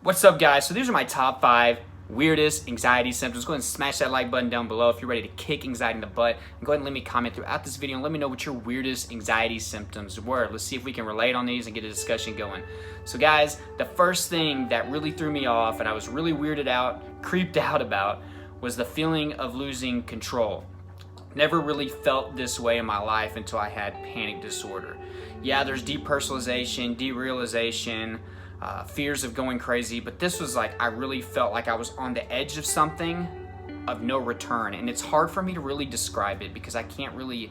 What's up, guys? So these are my top 5 weirdest anxiety symptoms. Go ahead and smash that like button down below if you're ready to kick anxiety in the butt. And go ahead and let me comment throughout this video and let me know what your weirdest anxiety symptoms were. Let's see if we can relate on these and get a discussion going. So guys, the first thing that really threw me off and I was really weirded out, creeped out about, was the feeling of losing control. Never really felt this way in my life until I had panic disorder. Yeah, there's depersonalization, derealization, fears of going crazy, but this was like, I really felt like I was on the edge of something of no return. And it's hard for me to really describe it because I can't really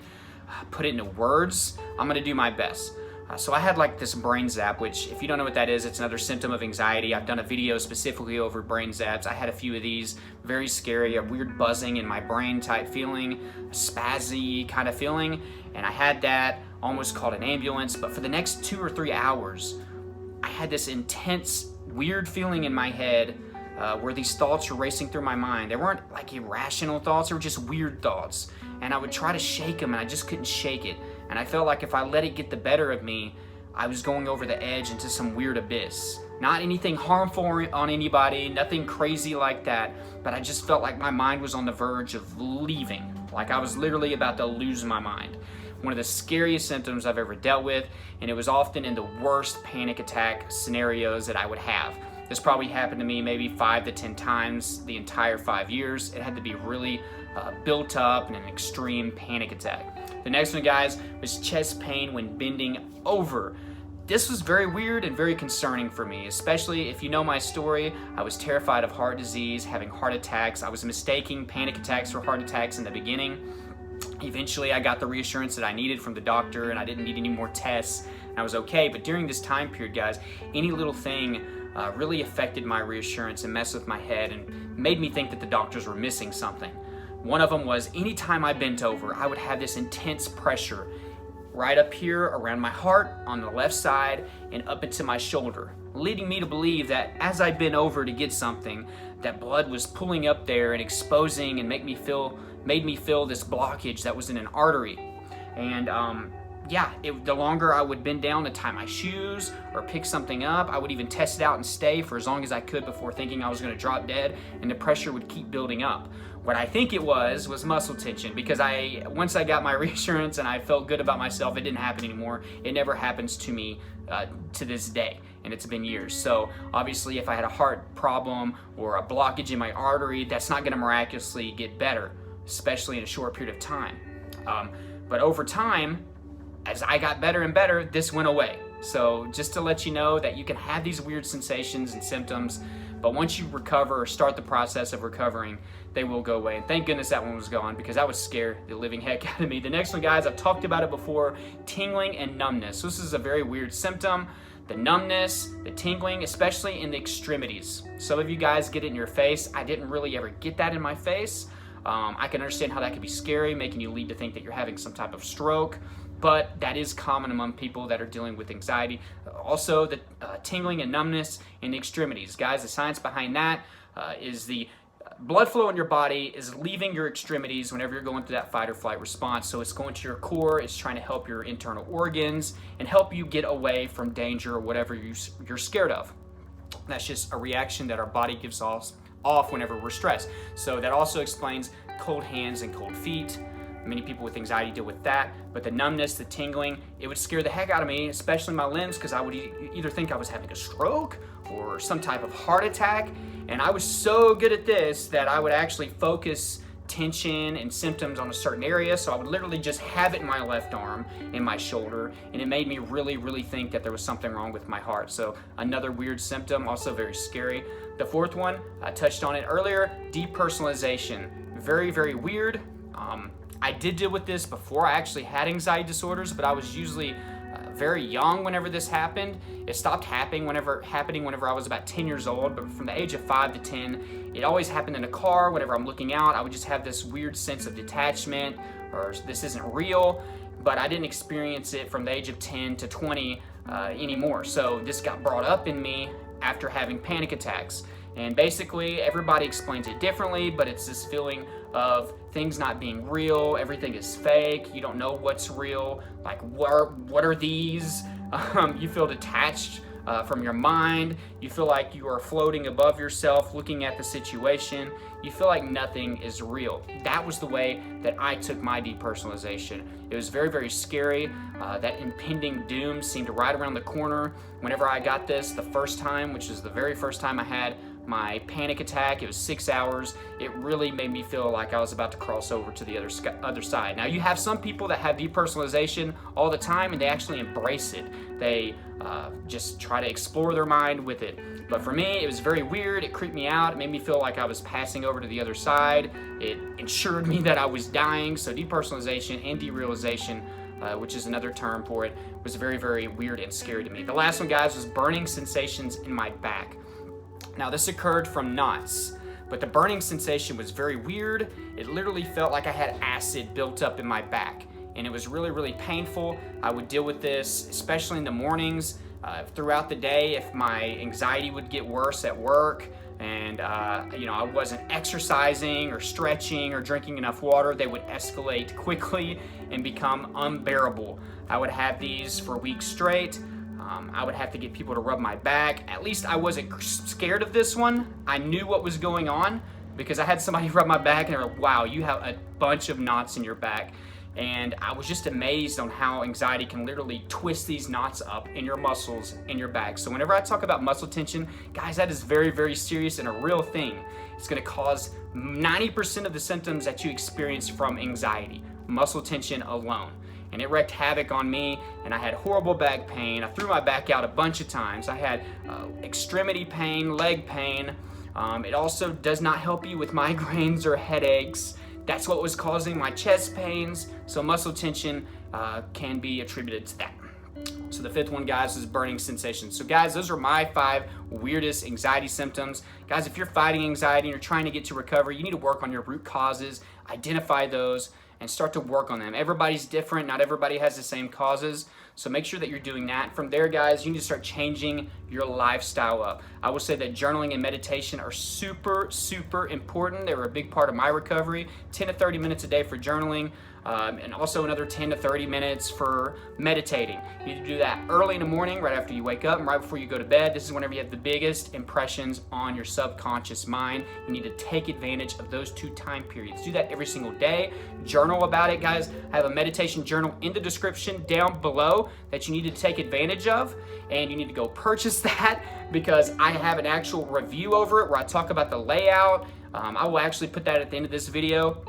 put it into words. I'm gonna do my best. So I had like this brain zap, which if you don't know what that is, it's another symptom of anxiety. I've done a video specifically over brain zaps. I had a few of these, very scary, a weird buzzing in my brain type feeling, a spazzy kind of feeling. And I had that, almost called an ambulance, but for the next 2 or 3 hours, I had this intense, weird feeling in my head where these thoughts were racing through my mind. They weren't like irrational thoughts, they were just weird thoughts. And I would try to shake them and I just couldn't shake it. And I felt like if I let it get the better of me, I was going over the edge into some weird abyss. Not anything harmful on anybody, nothing crazy like that, but I just felt like my mind was on the verge of leaving. Like I was literally about to lose my mind. One of the scariest symptoms I've ever dealt with, and it was often in the worst panic attack scenarios that I would have. This probably happened to me maybe 5 to 10 times the entire 5 years. It had to be really built up in an extreme panic attack. The next one, guys, was chest pain when bending over. This was very weird and very concerning for me, especially if you know my story. I was terrified of heart disease, having heart attacks. I was mistaking panic attacks for heart attacks in the beginning. Eventually, I got the reassurance that I needed from the doctor and I didn't need any more tests and I was okay. But during this time period, guys, any little thing really affected my reassurance and messed with my head and made me think that the doctors were missing something. One of them was anytime I bent over, I would have this intense pressure right up here around my heart on the left side and up into my shoulder, leading me to believe that as I bent over to get something, that blood was pulling up there and exposing and made me feel this blockage that was in an artery. And the longer I would bend down to tie my shoes or pick something up, I would even test it out and stay for as long as I could before thinking I was going to drop dead, and the pressure would keep building up. What I think it was muscle tension, because once I got my reassurance and I felt good about myself, it didn't happen anymore. It never happens to me to this day, and it's been years. So obviously if I had a heart problem or a blockage in my artery, that's not going to miraculously get better, especially in a short period of time. But over time, as I got better and better, this went away. So just to let you know that you can have these weird sensations and symptoms, but once you recover or start the process of recovering, they will go away. And thank goodness that one was gone because that would scare the living heck out of me. The next one, guys, I've talked about it before, tingling and numbness. So this is a very weird symptom. The numbness, the tingling, especially in the extremities. Some of you guys get it in your face. I didn't really ever get that in my face. I can understand how that could be scary, making you lead to think that you're having some type of stroke, but that is common among people that are dealing with anxiety. Also, the tingling and numbness in the extremities. Guys, the science behind that is the blood flow in your body is leaving your extremities whenever you're going through that fight or flight response. So it's going to your core, it's trying to help your internal organs and help you get away from danger or whatever you're scared of. That's just a reaction that our body gives off whenever we're stressed. So that also explains cold hands and cold feet. Many people with anxiety deal with that, but the numbness, the tingling, it would scare the heck out of me, especially my limbs, because I would either think I was having a stroke or some type of heart attack. And I was so good at this that I would actually focus tension and symptoms on a certain area. So I would literally just have it in my left arm, in my shoulder, and it made me really, really think that there was something wrong with my heart. So another weird symptom, also very scary. The fourth one, I touched on it earlier, depersonalization. Very, very weird. I did deal with this before I actually had anxiety disorders, but I was usually very young whenever this happened. It stopped happening whenever I was about 10 years old, but from the age of 5 to 10, it always happened in a car. Whenever I'm looking out, I would just have this weird sense of detachment, or this isn't real, but I didn't experience it from the age of 10 to 20 anymore. So this got brought up in me after having panic attacks. And basically, everybody explains it differently, but it's this feeling of things not being real, everything is fake, you don't know what's real, like what are these? You feel detached from your mind. You feel like you are floating above yourself, looking at the situation. You feel like nothing is real. That was the way that I took my depersonalization. It was very, very scary. That impending doom seemed right around the corner. Whenever I got this the first time, which is the very first time I had my panic attack, it was 6 hours. It really made me feel like I was about to cross over to the other side. Now, you have some people that have depersonalization all the time and they actually embrace it. They just try to explore their mind with it. But for me, it was very weird. It creeped me out. It made me feel like I was passing over to the other side. It ensured me that I was dying. So depersonalization and derealization, which is another term for it, was very, very weird and scary to me. The last one, guys, was burning sensations in my back. Now, this occurred from knots, but the burning sensation was very weird. It literally felt like I had acid built up in my back, and it was really, really painful. I would deal with this, especially in the mornings. Throughout the day, if my anxiety would get worse at work and I wasn't exercising or stretching or drinking enough water, they would escalate quickly and become unbearable. I would have these for weeks straight. I would have to get people to rub my back. At least I wasn't scared of this one. I knew what was going on because I had somebody rub my back and they were like, wow, you have a bunch of knots in your back. And I was just amazed on how anxiety can literally twist these knots up in your muscles in your back. So whenever I talk about muscle tension, guys, that is very, very serious and a real thing. It's gonna cause 90% of the symptoms that you experience from anxiety, muscle tension alone. And it wreaked havoc on me, and I had horrible back pain. I threw my back out a bunch of times. I had extremity pain, leg pain. It also does not help you with migraines or headaches. That's what was causing my chest pains. So muscle tension can be attributed to that. So the fifth one, guys, is burning sensations. So guys, those are my 5 weirdest anxiety symptoms. Guys, if you're fighting anxiety and you're trying to get to recovery, you need to work on your root causes, identify those, and start to work on them. Everybody's different. Not everybody has the same causes. So make sure that you're doing that. From there, guys, you need to start changing your lifestyle up. I will say that journaling and meditation are super, super important. They were a big part of my recovery. 10 to 30 minutes a day for journaling. And also another 10 to 30 minutes for meditating. You need to do that early in the morning, right after you wake up and right before you go to bed. This is whenever you have the biggest impressions on your subconscious mind. You need to take advantage of those 2 time periods. Do that every single day. Journal about it, guys. I have a meditation journal in the description down below that you need to take advantage of, and you need to go purchase that because I have an actual review over it where I talk about the layout. I will actually put that at the end of this video.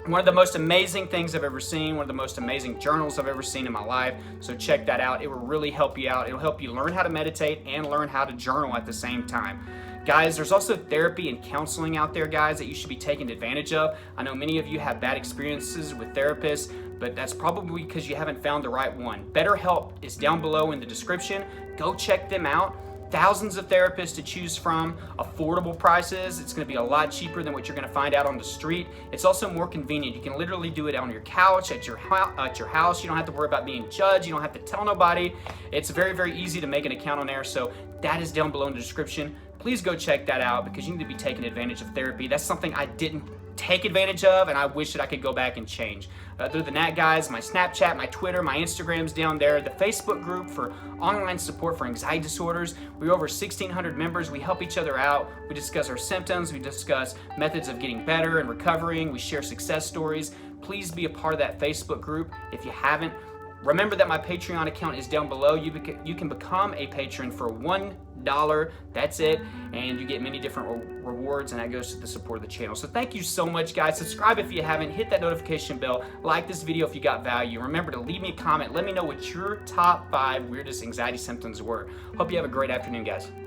One of the most amazing things I've ever seen, one of the most amazing journals I've ever seen in my life. So check that out. It will really help you out. It'll help you learn how to meditate and learn how to journal at the same time. Guys, there's also therapy and counseling out there, guys, that you should be taking advantage of. I know many of you have bad experiences with therapists, but that's probably because you haven't found the right one. BetterHelp is down below in the description. Go check them out. Thousands of therapists to choose from, affordable prices. It's going to be a lot cheaper than what you're going to find out on the street. It's also more convenient. You can literally do it on your couch, at your house. You don't have to worry about being judged. You don't have to tell nobody. It's very, very easy to make an account on there. So that is down below in the description. Please go check that out because you need to be taking advantage of therapy. That's something I didn't take advantage of, and I wish that I could go back and change. Other than that, guys, my Snapchat, my Twitter, my Instagram's down there. The Facebook group for online support for anxiety disorders. We're over 1,600 members. We help each other out. We discuss our symptoms. We discuss methods of getting better and recovering. We share success stories. Please be a part of that Facebook group if you haven't. Remember that my Patreon account is down below. You can become a patron for $1. That's it. And you get many different rewards, and that goes to the support of the channel. So thank you so much, guys. Subscribe if you haven't. Hit that notification bell. Like this video if you got value. Remember to leave me a comment. Let me know what your top 5 weirdest anxiety symptoms were. Hope you have a great afternoon, guys.